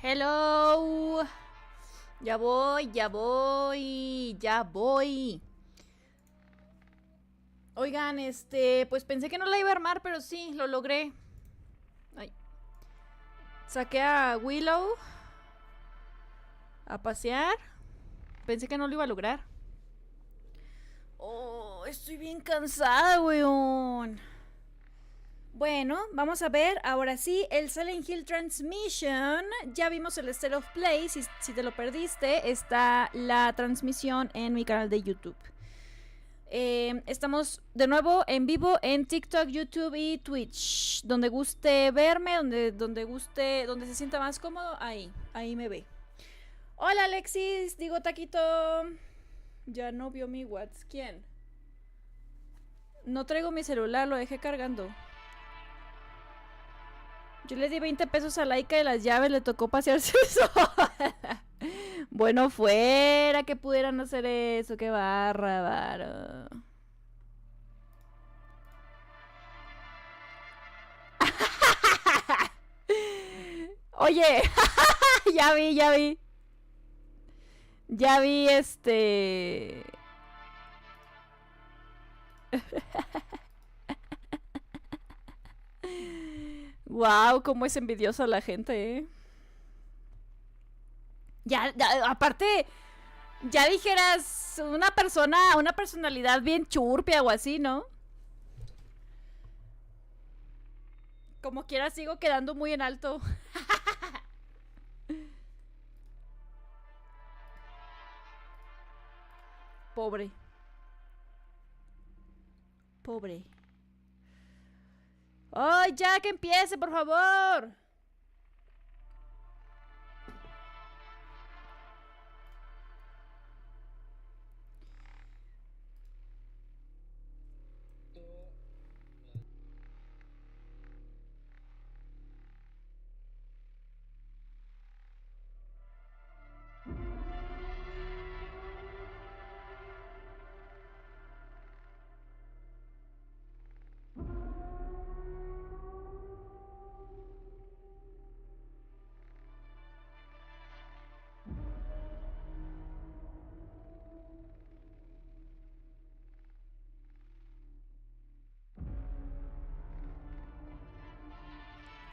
Hello. Ya voy, ya voy, ya voy. Oigan, pues pensé que no la iba a armar, pero sí, lo logré. Ay. Saqué a Willow a pasear. Pensé que no lo iba a lograr. Oh, estoy bien cansada, weón. Bueno, vamos a ver, ahora sí, el Silent Hill Transmission. Ya vimos el State of Play. Si te lo perdiste, está la transmisión en mi canal de YouTube. Estamos de nuevo en vivo en TikTok, YouTube y Twitch. Donde guste verme, donde se sienta más cómodo, ahí me ve. Hola Alexis, digo Taquito. Ya no vio mi WhatsApp. ¿Quién? No traigo mi celular, lo dejé cargando. Yo le di 20 pesos a Laika de las llaves, le tocó pasearse sola. Bueno, fuera que pudieran hacer eso, qué bárbaro. Oye, ya vi, ya vi. Ya vi Wow, cómo es envidiosa la gente, Ya, aparte, ya dijeras una personalidad bien churpia o así, ¿no? Como quiera sigo quedando muy en alto. Pobre. Pobre. ¡Ay, ya que empiece, por favor!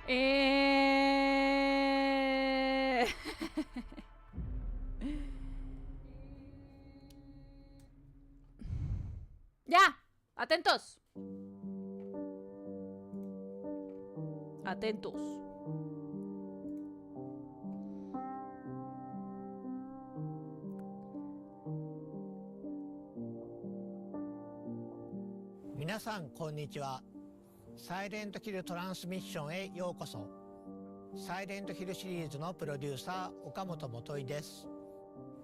Ya, atentos. Atentos. Minasan, こんにちは。サイレントヒルトランスミッションへようこそ。サイレントヒルシリーズのプロデューサー岡本元井です。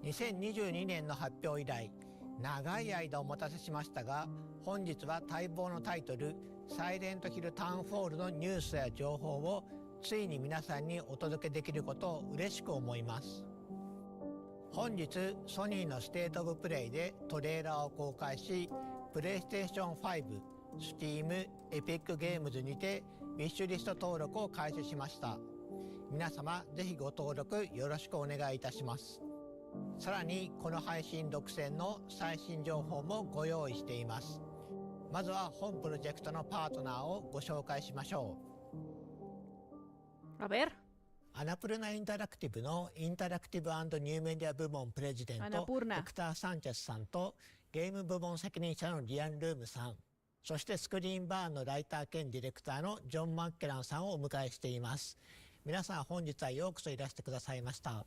2022年の発表以来、長い間お待たせしましたが、本日は待望のタイトルサイレントヒルタウンフォールのニュースや情報をついに皆さんにお届けできることを嬉しく思います。本日ソニーのステートオブプレイでトレーラーを公開し、プレイステーション5、Steam、エピックゲームズにてウィッシュリスト登録を開始しました。皆様ぜひご登録よろしくお願いいたします。さらにこの配信独占の最新情報もご用意しています。まずは本プロジェクトのパートナーをご紹介しましょう。A ver。アナプルナインタラクティブのインタラクティブ&ニューメディア部門プレジデントヘクター・サンチェスさんとゲーム部門責任者のリアン・ルームさん、そしてスクリーンバーンのライター兼ディレクターのジョン・マッケランさんをお迎えしています。皆さん本日はようこそいらしてくださいました。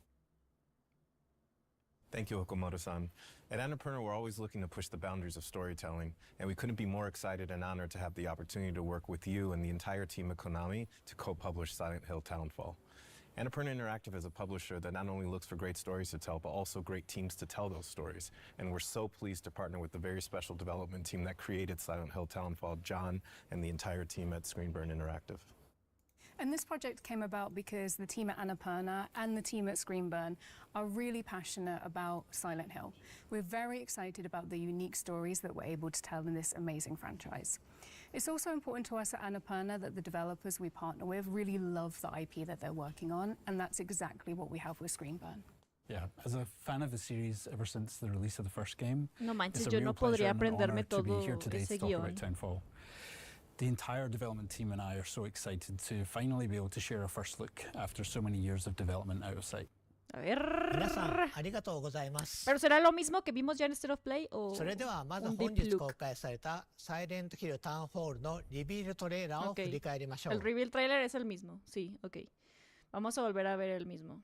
Thank you, Okamoto-san. At Annapurna, we're always looking to push the boundaries of storytelling, and we couldn't be more excited and honored to have the opportunity to work with you and the entire team at Konami to co-publish Silent Hill Townfall. Annapurna Interactive is a publisher that not only looks for great stories to tell, but also great teams to tell those stories. And we're so pleased to partner with the very special development team that created Silent Hill Townfall, John, and the entire team at Screenburn Interactive. And this project came about because the team at Annapurna and the team at Screenburn are really passionate about Silent Hill. We're very excited about the unique stories that we're able to tell in this amazing franchise. It's also important to us at Annapurna that the developers we partner with really love the IP that they're working on, and that's exactly what we have with Screenburn. Yeah, as a fan of the series ever since the release of the first game, no manches, it's a yo real no pleasure podría and an aprenderme honor to be todo here today ese to talk guión. about Townfall. The entire development team and I are so excited to finally be able to share a first look after so many years of development out of sight. A ver. 皆さんありがとうございます。 ¿Pero será lo mismo que vimos ya en State of Play o それではまず本日公開されたサイレントヒルタウンホールのリビールトレーラーを振り返りましょう。El reveal trailer es el mismo. Sí, ok. Vamos a volver a ver el mismo.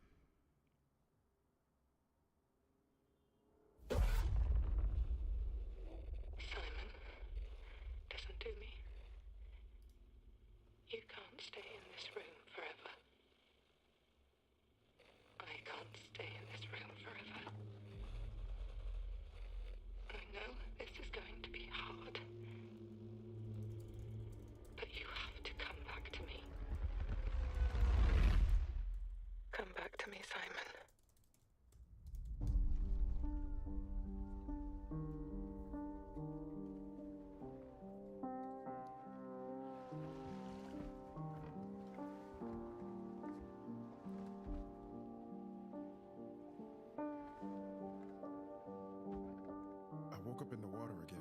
I woke up in the water again.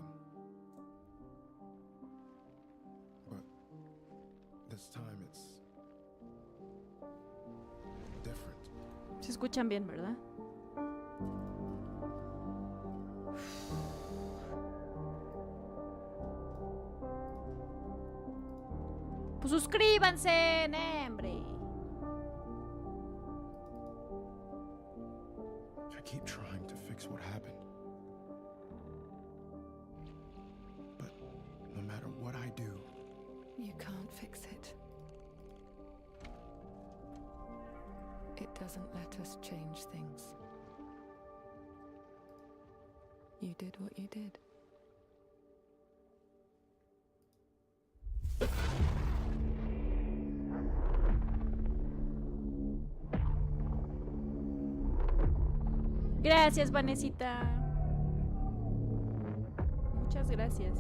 But this time it's different. Se escuchan bien, ¿verdad? Pues suscríbanse, hombre. I keep trying to fix what happened. But no matter what I do, you can't fix it. It doesn't let us change things. You did what you did. Gracias, Vanesita. Muchas gracias.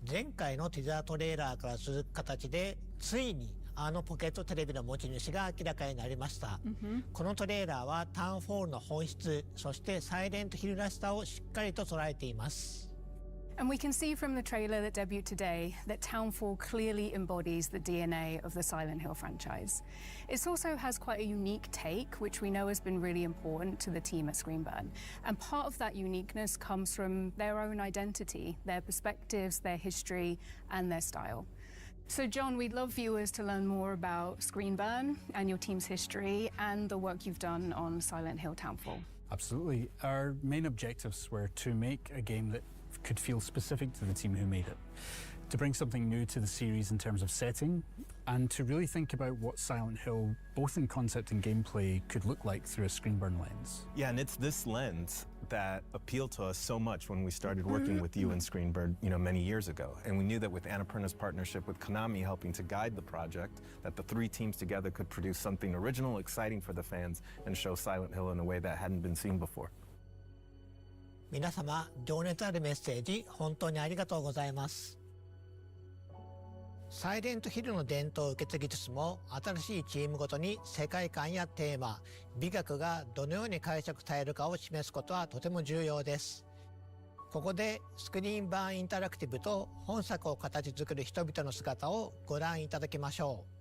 前回のティザートレーラーから続く形でついにあのポケットテレビの持ち主が明らかになりました、このトレーラーはタウンフォールの本質、そしてサイレントヒルらしさをしっかりと捉えています。 And we can see from the trailer that debuted today that Townfall clearly embodies the DNA of the Silent Hill franchise. It also has quite a unique take, which we know has been really important to the team at Screenburn. And part of that uniqueness comes from their own identity, their perspectives, their history, and their style. So John, we'd love viewers to learn more about Screenburn and your team's history and the work you've done on Silent Hill Townfall. Absolutely. Our main objectives were to make a game that could feel specific to the team who made it, to bring something new to the series in terms of setting, and to really think about what Silent Hill, both in concept and gameplay, could look like through a Screenburn lens. Yeah, and it's this lens that appealed to us so much when we started working with you in Screenburn, many years ago. And we knew that with Annapurna's partnership with Konami helping to guide the project, that the three teams together could produce something original, exciting for the fans, and show Silent Hill in a way that hadn't been seen before. 皆様、情熱あるメッセージ本当にありがとうございます。サイレントヒルの伝統を受け継ぎつつも、新しいチームごとに世界観やテーマ、美学がどのように解釈されるかを示すことはとても重要です。ここでスクリーン版インタラクティブと本作を形作る人々の姿をご覧いただきましょう。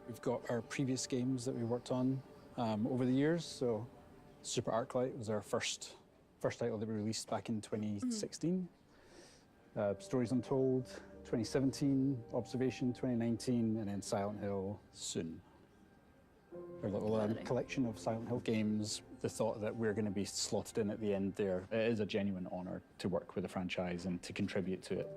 We've got our previous games that we worked on over the years. So Super Arclight was our first title that we released back in 2016. Stories Untold, 2017, Observation, 2019, and then Silent Hill soon. Our little collection of Silent Hill games. The thought that we're going to be slotted in at the end there, it is a genuine honor to work with the franchise and to contribute to it.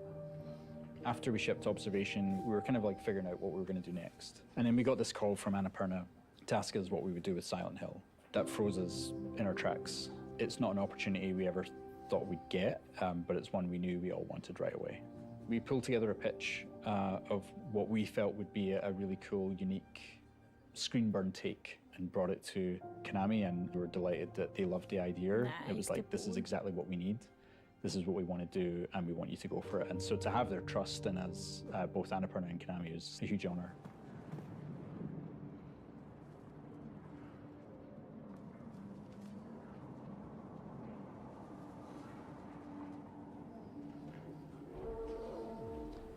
After we shipped Observation, we were kind of like figuring out what we were going to do next. And then we got this call from Annapurna to ask us what we would do with Silent Hill. That froze us in our tracks. It's not an opportunity we ever thought we'd get, but it's one we knew we all wanted right away. We pulled together a pitch of what we felt would be a really cool, unique Screenburn take and brought it to Konami, and we were delighted that they loved the idea. Nice. It was like, this is exactly what we need. This is what we want to do, and we want you to go for it. And so to have their trust in us, both Annapurna and Konami, is a huge honor.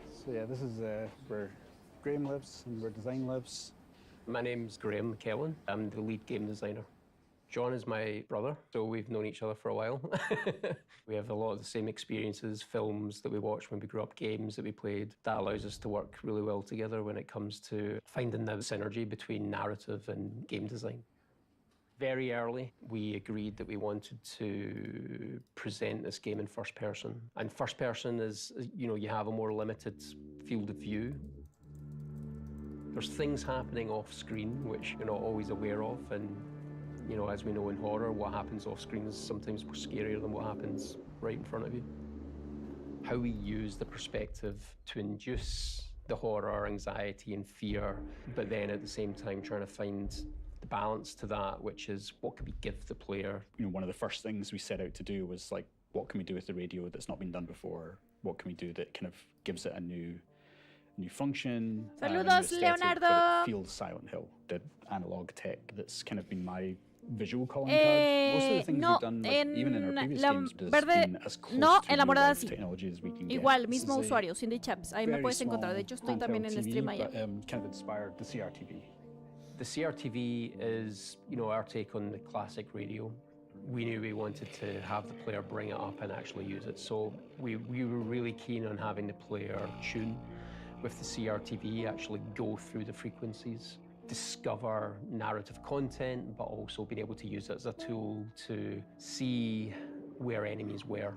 So yeah, this is where Graham lives and where design lives. My name's Graham McKellen. I'm the lead game designer. John is my brother, so we've known each other for a while. We have a lot of the same experiences, films that we watched when we grew up, games that we played. That allows us to work really well together when it comes to finding the synergy between narrative and game design. Very early, we agreed that we wanted to present this game in first person. And first person is, you have a more limited field of view. There's things happening off screen which you're not always aware of, and as we know in horror, what happens off screen is sometimes more scarier than what happens right in front of you. How we use the perspective to induce the horror, anxiety, and fear, but then at the same time trying to find the balance to that, which is what can we give the player? One of the first things we set out to do was like, what can we do with the radio that's not been done before? What can we do that kind of gives it a new function? A new Saludos, aesthetic, Leonardo. But it feels Silent Hill, the analog tech that's kind of been my visual calling card. Most of the things no, we've done, like, even in our previous la games, has verde, been as close no, to en la morada real-life sí. technology as we can get. Igual, This mismo is a usuario, Cindy Chaps. Ahí me very puedes encontrar. De small hecho, estoy también en el handheld stream TV, allá. but, kind of inspired the CRTV. The CRTV is, our take on the classic radio. We knew we wanted to have the player bring it up and actually use it. So we were really keen on having the player tune with the CRTV, actually go through the frequencies, discover narrative content, but also being able to use it as a tool to see where enemies were.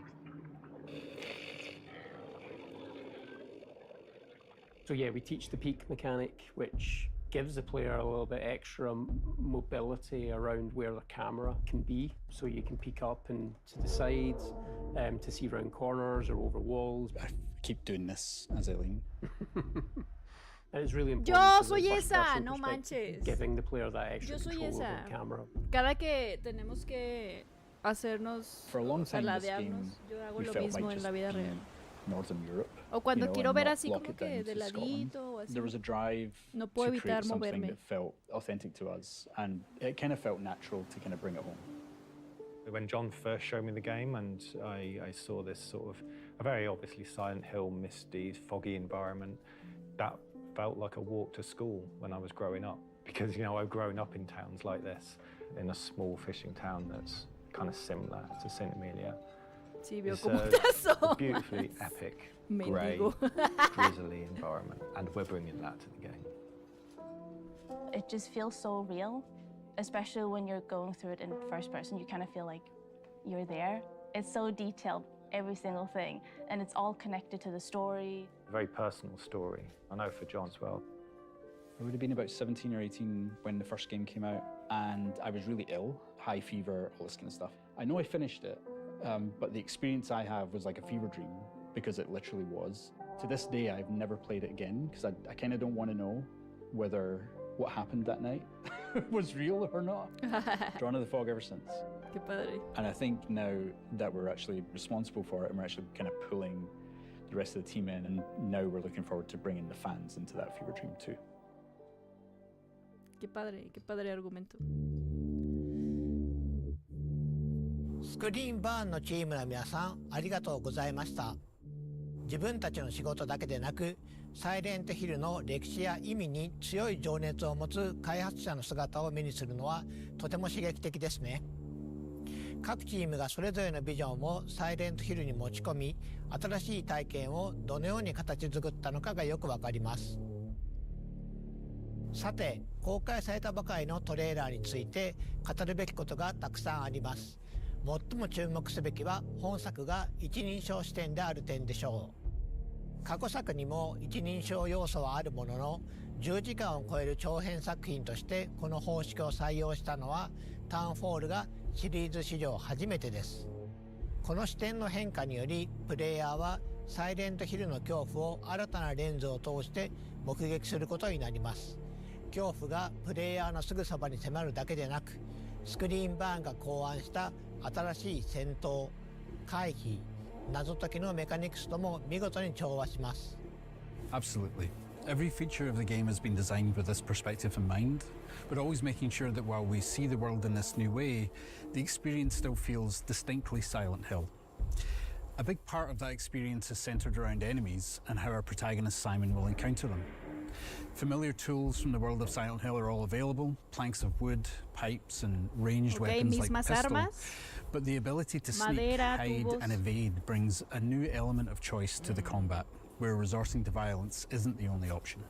So yeah, we teach the peak mechanic, which gives the player a little bit extra mobility around where the camera can be. So you can peek up and to the sides to see round corners or over walls. I keep doing this as I lean. And it's really important. Yo from the soy first esa, person no perspective, manches. Giving the player that extra Yo soy control over esa. the camera. Cada que tenemos que hacernos For a long time, this aladearnos, game, yo hago we lo felt mismo like en la just vida being real. Northern Europe. O cuando you know, quiero and ver not así lock como it que down de to Scotland. ladito o así. There was a drive No puedo to evitar create something moverme. that felt authentic to us, and it kind of felt natural to kind of bring it home. When John first showed me the game and I saw this sort of a very obviously Silent Hill, misty, foggy environment, that felt like a walk to school when I was growing up. Because, you know, I've grown up in towns like this, in a small fishing town that's kind of similar to St. Amelia. Sí, veo It's cómo a te asomas. beautifully epic, grey, Mendigo. drizzly environment, and we're bringing that to the game. It just feels so real, especially when you're going through it in first person. You kind of feel like you're there. It's so detailed, every single thing, and it's all connected to the story. A very personal story, I know for John as well. I would have been about 17 or 18 when the first game came out, and I was really ill, high fever, all this kind of stuff. I know I finished it, but the experience I have was like a fever dream, because it literally was. To this day, I've never played it again, because I kind of don't want to know whether what happened that night was real or not. Drawn to the fog ever since. Qué padre. And I think now that we're actually responsible for it, and we're actually kind of pulling the rest of the team in, and now we're looking forward to bringing the fans into that fever dream too. Qué padre argumento. スクリーンバーンのチームの皆さんありがとうございました。自分たちの仕事だけでなくサイレントヒルの歴史や意味に強い情熱を持つ開発者の姿を目にするのはとても刺激的ですね。各チームがそれぞれのビジョンをサイレントヒルに持ち込み新しい体験をどのように形作ったのかがよくわかります。さて公開されたばかりのトレーラーについて語るべきことがたくさんあります。最も注目すべきは本作が一人称視点である点でしょう。過去作にも一人称要素はあるものの10時間を超える長編作品としてこの方式を採用したのはターンフォールがシリーズ史上初めてです。この視点の変化によりプレイヤーはサイレントヒルの恐怖を新たなレンズを通して目撃することになります。恐怖がプレイヤーのすぐそばに迫るだけでなくスクリーンバーンが考案した新しい戦闘、回避、謎解きのメカニクスとも見事に調和します。Absolutely. Every feature of the game has been designed with this perspective in mind, but always making sure that while we see the world in this new way, the experience still feels distinctly Silent Hill. A big part of that experience is centered around enemies and how our protagonist Simon will encounter them. Familiar tools from the world of Silent Hill are all available, planks of wood, pipes and ranged weapons like the pistol. Armas. But the ability to sneak, Madera, hide tubos. and evade brings a new element of choice to the combat, where resorting to violence isn't the only option.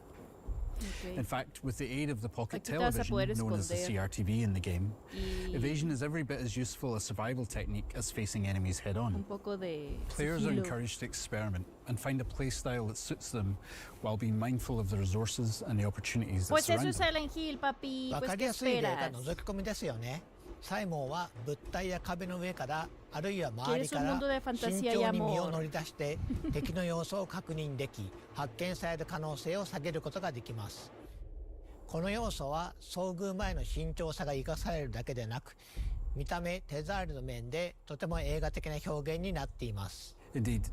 Okay. In fact, with the aid of the pocket Aquí te vas a television, poder known as the esconder. CRTV in the game, Y evasion is every bit as useful a survival technique as facing enemies un head-on. poco de Players are sigilo. encouraged to experiment and find a playstyle that suits them while being mindful of the resources and the opportunities that Pues eso surround es them. Silent Hill, papi. わ Pues か ¿qué りやすい例が esperas? 覗き込みですよね。サイモンは物体や壁の上からあるいは周りか ¿Quieres un ら mundo de 慎 fantasía y 重に身を amor? 乗り出して敵の様子を確認でき発見される可能性を下げることができます。この要素は遭遇前の慎重さが生かされるだけでなく見た目手触りの面でとても映画的な表現になっています。 Indeed,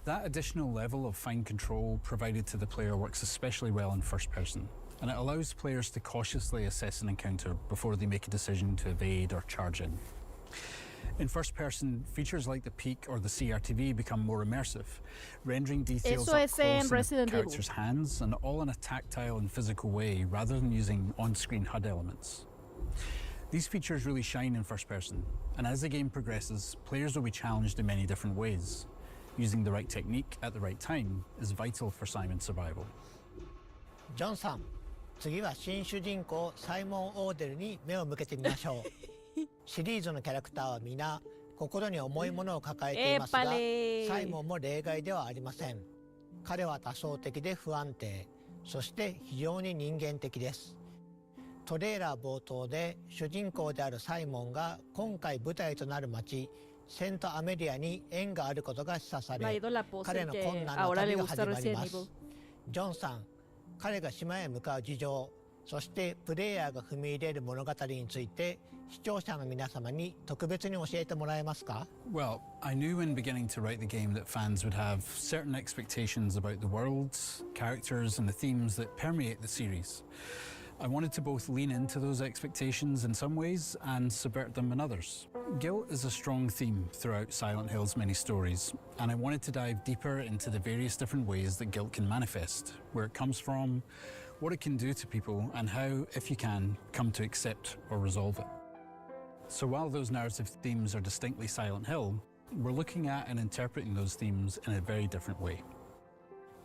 that additional level of fine control provided to the player works especially well in first person, and it allows players to cautiously assess an encounter before they make a decision to evade or charge in. In first person, features like the peak or the CRTV become more immersive, rendering details Eso up es en close in the Resident Evil. character's hands and all in a tactile and physical way rather than using on-screen HUD elements. These features really shine in first person, and as the game progresses, players will be challenged in many different ways. Using the right technique at the right time is vital for Simon's survival. ジョンさん、次は新主人公サイモン・オーデルに目を向けてみましょう。シリーズのキャラクターは皆心に重いものを抱えていますが、サイモンも例外ではありません。彼は多層的で不安定、そして非常に人間的です。トレーラー冒頭で主人公であるサイモンが今回舞台となる町セントアメリアに縁があることが示唆され、彼の困難な旅が始まります。ジョンさん、彼が島へ向かう事情、そしてプレイヤーが踏み入れる物語について視聴者の皆様に特別に教えてもらえますか？ Well, I knew when beginning to write the game that fans would have certain expectations about the worlds, characters, and the themes that permeate the series. I wanted to both lean into those expectations in some ways and subvert them in others. Guilt is a strong theme throughout Silent Hill's many stories, and I wanted to dive deeper into the various different ways that guilt can manifest, where it comes from, what it can do to people, and how, if you can, come to accept or resolve it. So while those narrative themes are distinctly Silent Hill, we're looking at and interpreting those themes in a very different way.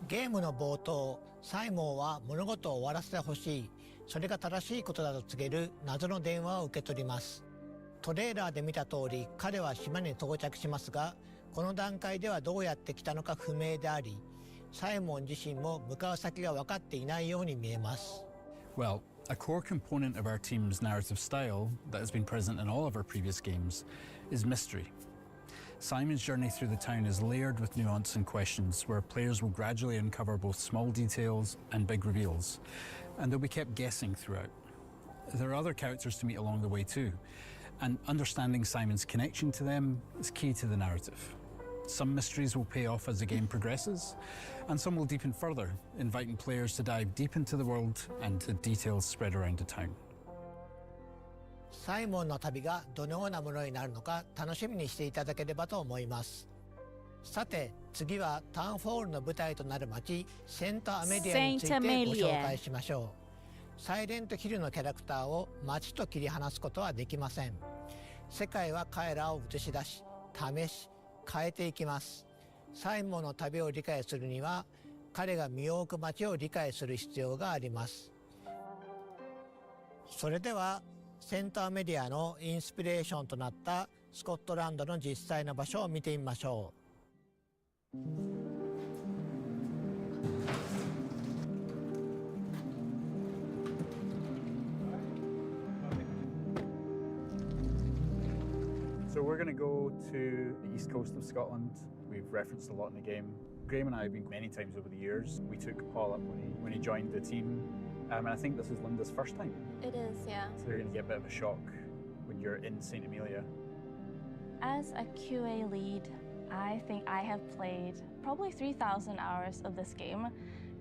ゲームの冒頭、サイモンは物事を終わらせてほしい、それが正しいことだと告げる謎の電話を受け取ります。トレーラーで見た通り、彼は島に到着しますが、この段階ではどうやって来たのか不明であり、サイモン自身も向かう先が分かっていないように見えます。Well, a core component of our team's narrative style that has been present in all of our previous games is mystery. Simon's journey through the town is layered with nuance and questions where players will gradually uncover both small details and big reveals, and they'll be kept guessing throughout. There are other characters to meet along the way too, and understanding Simon's connection to them is key to the narrative. Some mysteries will pay off as the game progresses, and some will deepen further, inviting players to dive deep into the world and to details spread around the town. サイモンの旅がどのようなものになるのか楽しみにしていただければと思います。さて次はタウンフォールの舞台となる街セントアメリアについてご紹介しましょう。サイレントヒルのキャラクターを街と切り離すことはできません。世界は彼らを映し出し、試し、変えていきます。サイモンの旅を理解するには彼が身を置く街を理解する必要があります。それではセントアメリアのインスピレーションとなったスコットランドの実際の場所を見てみましょう。So we're going to go to the east coast of Scotland. We've referenced a lot in the game. Graham and I have been many times over the years. We took Paul up when he joined the team. And I think this is Linda's first time. It is, yeah. So you're going to get a bit of a shock when you're in St. Amelia. As a QA lead, I think I have played probably 3,000 hours of this game,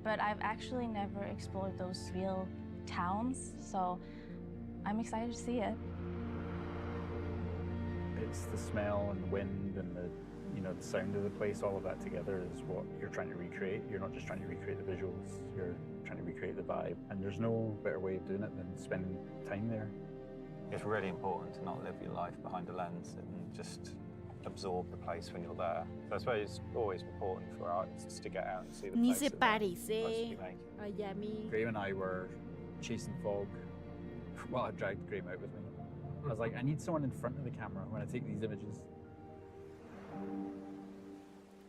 but I've actually never explored those real towns, so I'm excited to see it. It's the smell and the wind and the sound of the place, all of that together is what you're trying to recreate. You're not just trying to recreate the visuals, you're trying to recreate the vibe. And there's no better way of doing it than spending time there. It's really important to not live your life behind a lens and just absorb the place when you're there. So I suppose it's always important for artists to get out and see the place that they're supposed to be making. Graham and I were chasing fog. Well, I dragged Graham out with me. I was like, I need someone in front of the camera when I take these images.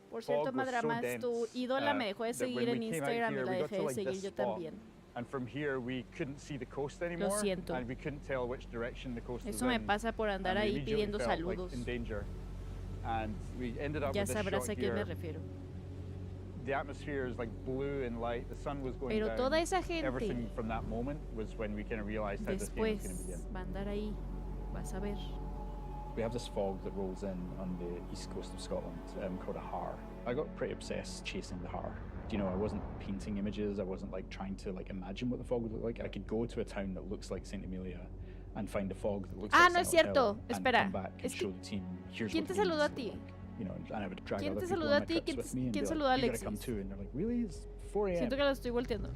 Por cierto, Madramas, tu ídola me dejó de seguir en Instagram y la dejé de seguir yo también. And from here we couldn't see the coast anymore. Lo siento. And we couldn't tell which direction the coast was Eso me in. pasa por andar ahí pidiendo saludos. In danger. And we ended up Ya with this sabrás shot a qué me here. refiero. The atmosphere is like blue and light. The sun was going Pero down. toda esa gente Everything from that moment was when we kind of realized how this game was going to begin. Después va a andar ahí, vas a ver. We have this fog that rolls in on the east coast of Scotland called a har. I got pretty obsessed chasing the har. You know, I wasn't painting images. I wasn't like trying to like imagine what the fog would look like. I could go to a town that looks like St. Amelia and find a fog that looks like no es Silent cierto. Hill and Espera. come back and show the team, here's ¿Quién what te it means. saludó a ti? Like, you know, and I would drag ¿Quién other te people saludó on a my ti? trips with me and be ¿Quién like, saludó a you gotta come Alexis? too. And they're like, really? It's 4 a.m. Siento que lo estoy volteando.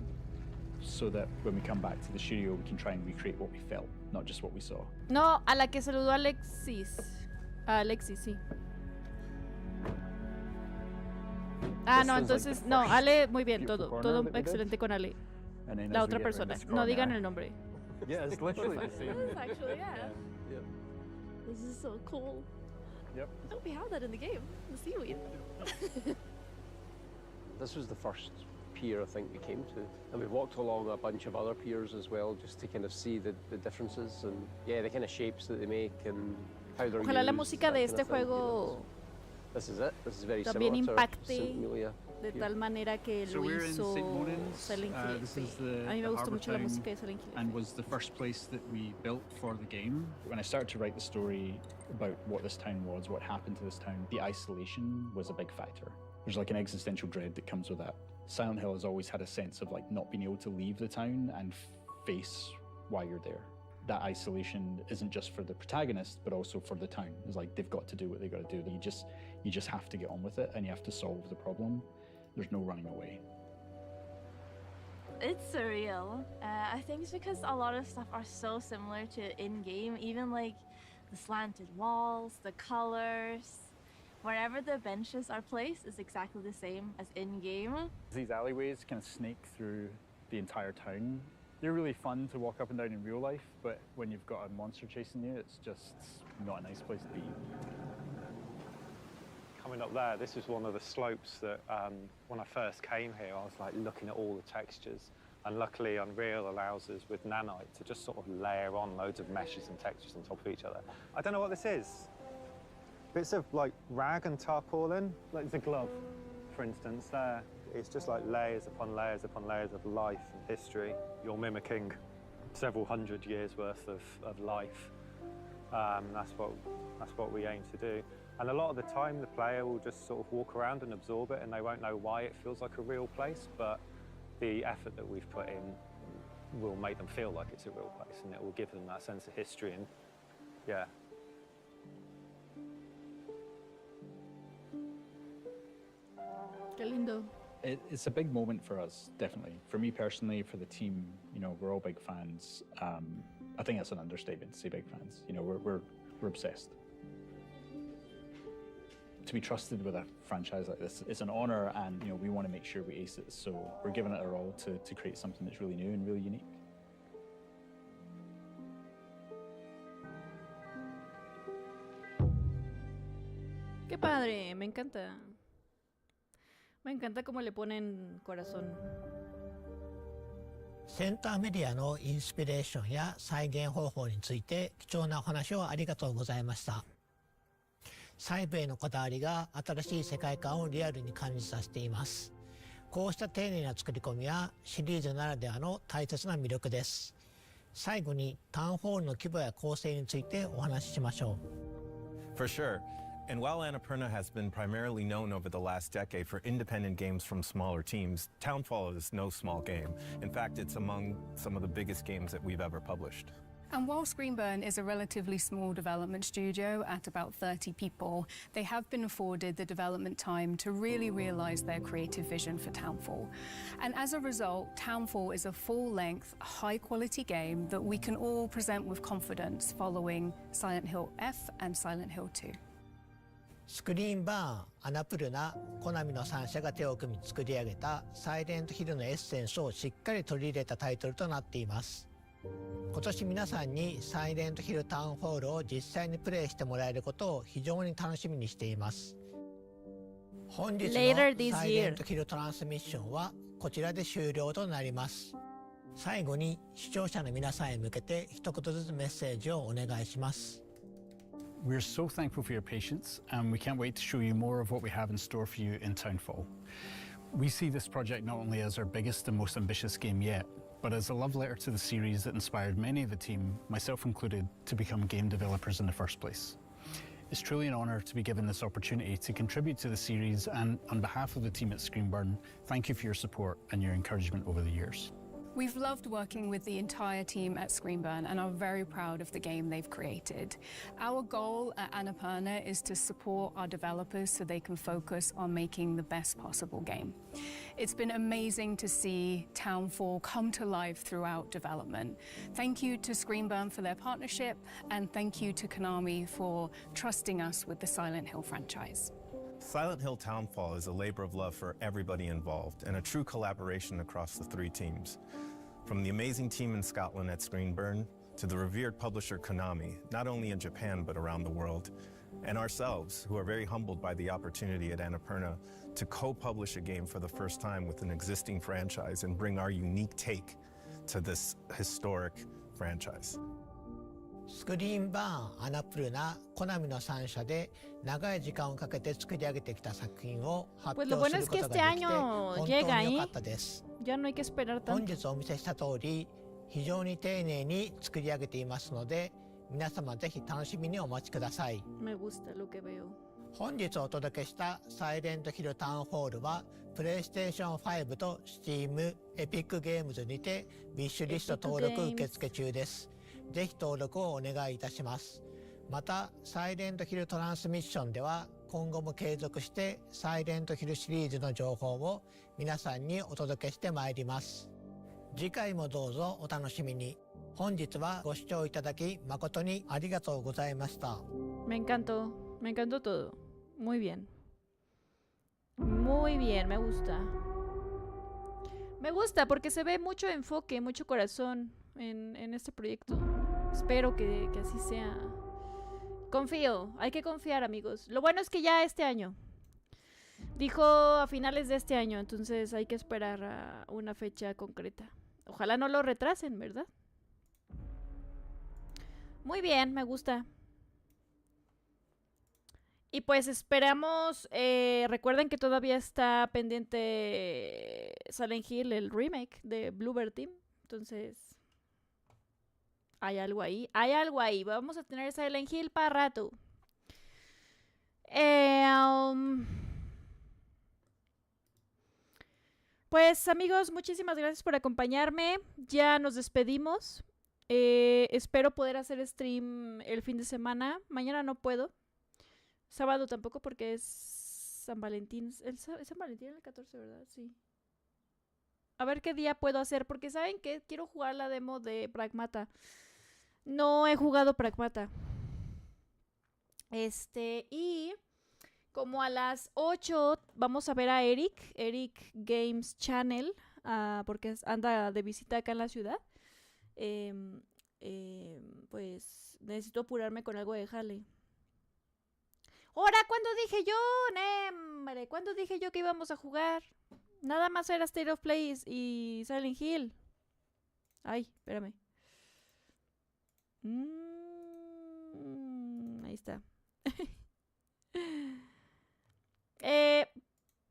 So that when we come back to the studio, we can try and recreate what we felt, not just what we saw. No, a la que saludó a Alexis. A Alexis, sí. No, entonces, no, Ale, muy bien, todo excelente con Ale. La otra persona, no digan el nombre. Yeah, it's literally the same. It is actually, yeah. This is so cool. Yep. Oh, we have that in the game, the seaweed. This was the first pier I think we came to. And we've walked along a bunch of other piers as well, just to kind of see the differences and, yeah, the kind of shapes that they make and how they're Ojalá la used, música that de kind este of thing, you know. juego This is it. This is very también similar to impacte St. Amelia. de tal manera que So lo we're in hizo St. Moritz. Silent Hill. This Sí. is the, A mí me the gustó harbour mucho la town música de Silent Hill. and was the first place that we built for the game. When I started to write the story about what this town was, what happened to this town, the isolation was a big factor. There's like an existential dread that comes with that. Silent Hill has always had a sense of like not being able to leave the town and face why you're there. That isolation isn't just for the protagonist, but also for the town. It's like they've got to do what they got to do. You just have to get on with it and you have to solve the problem. There's no running away. It's surreal. I think it's because a lot of stuff are so similar to in-game, even like the slanted walls, the colors. Wherever the benches are placed is exactly the same as in-game. These alleyways kind of snake through the entire town. They're really fun to walk up and down in real life, but when you've got a monster chasing you, it's just not a nice place to be. Coming up there, this was one of the slopes that when I first came here, I was like looking at all the textures. And luckily Unreal allows us with Nanite to just sort of layer on loads of meshes and textures on top of each other. I don't know what this is. Bits of like rag and tarpaulin, like the glove, for instance, there. It's just like layers upon layers upon layers of life and history. You're mimicking several hundred years worth of life. That's what we aim to do. And a lot of the time, the player will just sort of walk around and absorb it, and they won't know why it feels like a real place, but the effort that we've put in will make them feel like it's a real place, and it will give them that sense of history and, yeah. Qué lindo. It's a big moment for us, definitely. For me personally, for the team, you know, we're all big fans. I think that's an understatement to say big fans. You know, we're obsessed. To be trusted with a franchise like this, it's an honor, and you know, we want to make sure we ace it. So we're giving it our all to create something that's really new and really unique. Qué padre, me encanta. Me encanta cómo le ponen corazón. センターメディアのインスピレーションや再現方法について貴重なお話をありがとうございました。細部へのこだわりが新しい世界観をリアルに感じさせています。こうした丁寧な作り込みはシリーズならではの大切な魅力です。最後にタウンホールの規模や構成についてお話ししましょう。For sure. And while Annapurna has been primarily known over the last decade for independent games from smaller teams, Townfall is no small game. In fact, it's among some of the biggest games that we've ever published. And while Screenburn is a relatively small development studio at about 30 people, they have been afforded the development time to really realise their creative vision for Townfall. And as a result, Townfall is a full-length, high-quality game that we can all present with confidence following Silent Hill F and Silent Hill 2. スクリーンバーン、アナプルナ、コナミの3社が手を組み作り上げたサイレントヒルのエッセンスをしっかり取り入れたタイトルとなっています。今年皆さんにサイレントヒルタウンホールを実際にプレイしてもらえることを非常に楽しみにしています。本日のサイレントヒルトランスミッションはこちらで終了となります。最後に視聴者の皆さんへ向けて一言ずつメッセージをお願いします。We're so thankful for your patience, and we can't wait to show you more of what we have in store for you in Townfall. We see this project not only as our biggest and most ambitious game yet, but as a love letter to the series that inspired many of the team, myself included, to become game developers in the first place. It's truly an honour to be given this opportunity to contribute to the series, and on behalf of the team at Screenburn, thank you for your support and your encouragement over the years. We've loved working with the entire team at Screenburn and are very proud of the game they've created. Our goal at Annapurna is to support our developers so they can focus on making the best possible game. It's been amazing to see Townfall come to life throughout development. Thank you to Screenburn for their partnership, and thank you to Konami for trusting us with the Silent Hill franchise. Silent Hill Townfall is a labor of love for everybody involved and a true collaboration across the three teams. From the amazing team in Scotland at Screenburn to the revered publisher Konami, not only in Japan but around the world, and ourselves, who are very humbled by the opportunity at Annapurna to co-publish a game for the first time with an existing franchise and bring our unique take to this historic franchise. スクリーンバーン、アナプルナ、コナミの3社で長い時間をかけて作り上げてきた作品を発 Pues 表 lo bueno す es る que こと este ができて año 本当に llega, 良か ¿eh? ったです。 Ya no hay que esperar 本 tanto. 日お見せした通り非常に丁寧に作り上げていますので皆様ぜひ楽しみにお待ちください。 Me gusta lo que veo. 本日お届けしたサイレントヒルタウンホールはプレイステーション5と Steam、エピックゲームズにてビッシュリスト登録受付中です。ぜひ登録をお願いいたします。またサイレントヒルトランスミッションでは今後も継続してサイレントヒルシリーズの情報を皆さんにお届けしてまいります。次回もどうぞお楽しみに。本日はご視聴いただき誠にありがとうございました。Me encantó todo. Muy bien. Muy bien, me gusta. Me gusta porque se ve mucho enfoque, mucho corazón en este proyecto. Espero que así sea. Confío, hay que confiar, amigos. Lo bueno es que ya este año. Dijo a finales de este año, entonces hay que esperar a una fecha concreta. Ojalá no lo retrasen, ¿verdad? Muy bien, me gusta. Y pues esperamos, recuerden que todavía está pendiente Silent Hill, el remake de Bluebird Team. Entonces, hay algo ahí, Vamos a tener Silent Hill para rato. Pues amigos, muchísimas gracias por acompañarme. Ya nos despedimos. Espero poder hacer stream el fin de semana. Mañana no puedo. Sábado tampoco porque es San Valentín. ¿Es San Valentín el 14, verdad? Sí. A ver qué día puedo hacer. Porque ¿saben qué? Quiero jugar la demo de Pragmata. No he jugado Pragmata. Y como a las 8 vamos a ver a Eric Games Channel. Porque anda de visita acá en la ciudad. Pues necesito apurarme con algo de jale. ¡Hora! ¿Cuándo dije yo? ¡Nembre! ¿Cuándo dije yo que íbamos a jugar? Nada más era State of Play y Silent Hill. Ay, espérame. Ahí está.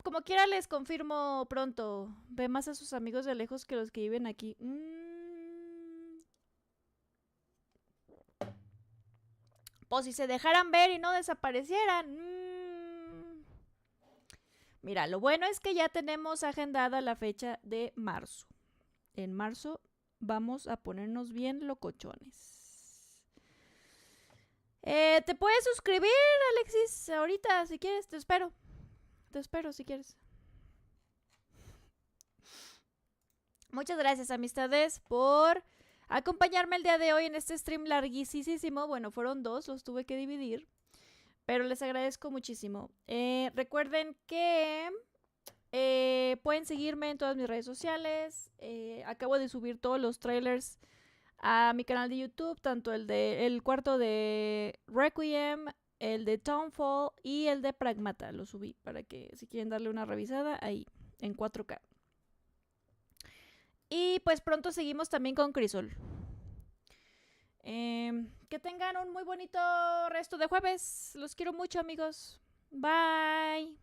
Como quiera les confirmo pronto. Ve más a sus amigos de lejos que los que viven aquí. Pues si se dejaran ver y no desaparecieran. Mira, lo bueno es que ya tenemos agendada la fecha de marzo. En marzo vamos a ponernos bien locochones. ¿Te puedes suscribir, Alexis? Ahorita, si quieres, te espero. Te espero, si quieres. Muchas gracias, amistades, por acompañarme el día de hoy en este stream larguísimo. Bueno, fueron 2, los tuve que dividir. Pero les agradezco muchísimo. Recuerden que pueden seguirme en todas mis redes sociales. Acabo de subir todos los trailers a mi canal de YouTube. Tanto el cuarto de Requiem, el de Townfall y el de Pragmata. Lo subí para que si quieren darle una revisada ahí, en 4K. Y pues pronto seguimos también con Crisol. Que tengan un muy bonito resto de jueves. Los quiero mucho, amigos. Bye.